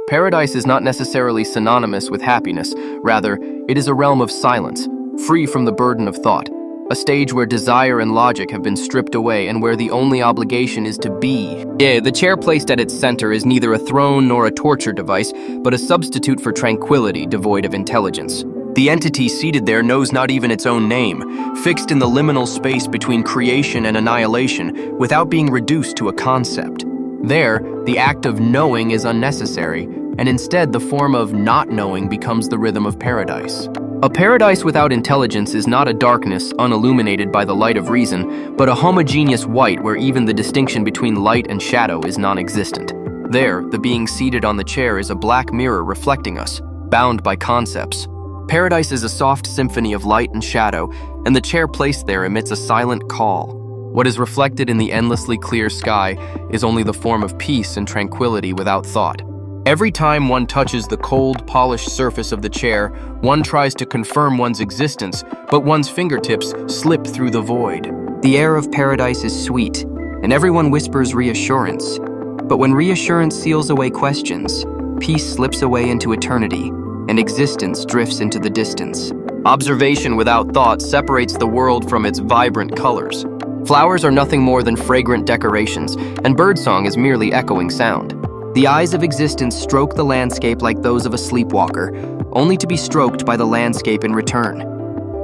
Paradise is not necessarily synonymous with happiness. Rather, it is a realm of silence, free from the burden of thought. A stage where desire and logic have been stripped away and where the only obligation is to be. The chair placed at its center is neither a throne nor a torture device, but a substitute for tranquility devoid of intelligence. The entity seated there knows not even its own name, fixed in the liminal space between creation and annihilation without being reduced to a concept. There, the act of knowing is unnecessary, and instead the form of not knowing becomes the rhythm of paradise. A paradise without intelligence is not a darkness unilluminated by the light of reason, but a homogeneous white where even the distinction between light and shadow is non-existent. There, the being seated on the chair is a black mirror reflecting us, bound by concepts. Paradise is a soft symphony of light and shadow, and the chair placed there emits a silent call. What is reflected in the endlessly clear sky is only the form of peace and tranquility without thought. Every time one touches the cold, polished surface of the chair, one tries to confirm one's existence, but one's fingertips slip through the void. The air of paradise is sweet, and everyone whispers reassurance. But when reassurance seals away questions, peace slips away into eternity, and existence drifts into the distance. Observation without thought separates the world from its vibrant colors. Flowers are nothing more than fragrant decorations, and birdsong is merely echoing sound. The eyes of existence stroke the landscape like those of a sleepwalker, only to be stroked by the landscape in return.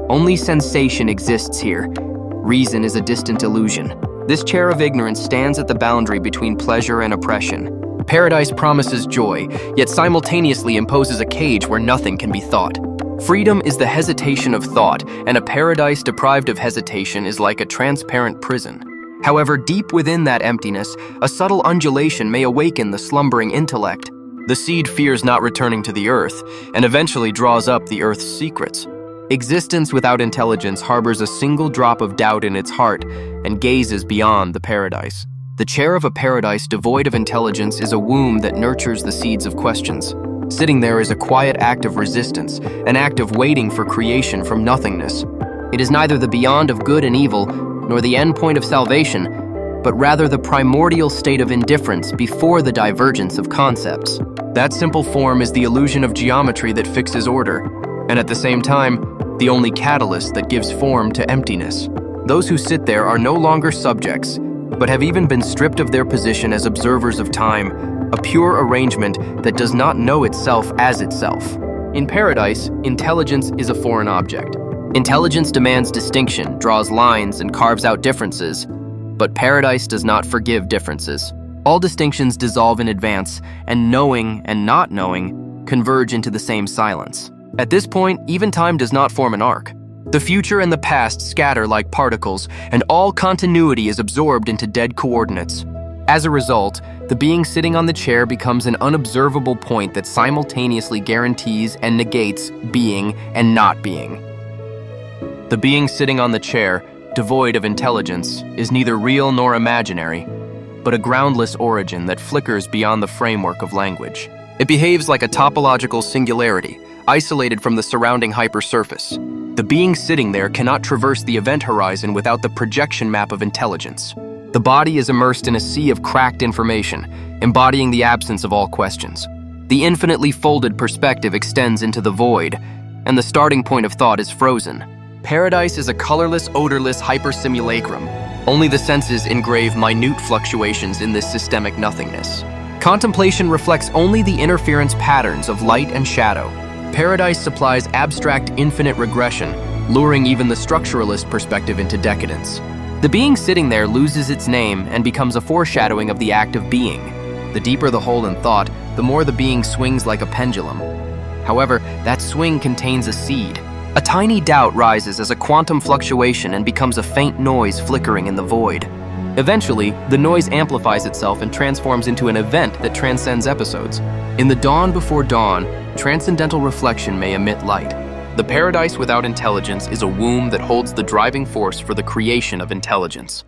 Only sensation exists here. Reason is a distant illusion. This chair of ignorance stands at the boundary between pleasure and oppression. Paradise promises joy, yet simultaneously imposes a cage where nothing can be thought. Freedom is the hesitation of thought, and a paradise deprived of hesitation is like a transparent prison. However, deep within that emptiness, a subtle undulation may awaken the slumbering intellect. The seed fears not returning to the earth, and eventually draws up the earth's secrets. Existence without intelligence harbors a single drop of doubt in its heart and gazes beyond the paradise. The chair of a paradise devoid of intelligence is a womb that nurtures the seeds of questions. Sitting there is a quiet act of resistance, an act of waiting for creation from nothingness. It is neither the beyond of good and evil, nor the end point of salvation, but rather the primordial state of indifference before the divergence of concepts. That simple form is the illusion of geometry that fixes order, and at the same time, the only catalyst that gives form to emptiness. Those who sit there are no longer subjects, but have even been stripped of their position as observers of time, a pure arrangement that does not know itself as itself. In paradise, intelligence is a foreign object. Intelligence demands distinction, draws lines, and carves out differences, but paradise does not forgive differences. All distinctions dissolve in advance, and knowing and not knowing converge into the same silence. At this point, even time does not form an arc. The future and the past scatter like particles, and all continuity is absorbed into dead coordinates. As a result, the being sitting on the chair becomes an unobservable point that simultaneously guarantees and negates being and not being. The being sitting on the chair, devoid of intelligence, is neither real nor imaginary, but a groundless origin that flickers beyond the framework of language. It behaves like a topological singularity, isolated from the surrounding hypersurface. The being sitting there cannot traverse the event horizon without the projection map of intelligence. The body is immersed in a sea of cracked information, embodying the absence of all questions. The infinitely folded perspective extends into the void, and the starting point of thought is frozen. Paradise is a colorless, odorless hypersimulacrum. Only the senses engrave minute fluctuations in this systemic nothingness. Contemplation reflects only the interference patterns of light and shadow. Paradise supplies abstract infinite regression, luring even the structuralist perspective into decadence. The being sitting there loses its name and becomes a foreshadowing of the act of being. The deeper the hole in thought, the more the being swings like a pendulum. However, that swing contains a seed. A tiny doubt rises as a quantum fluctuation and becomes a faint noise flickering in the void. Eventually, the noise amplifies itself and transforms into an event that transcends episodes. In the dawn before dawn, transcendental reflection may emit light. The paradise without intelligence is a womb that holds the driving force for the creation of intelligence.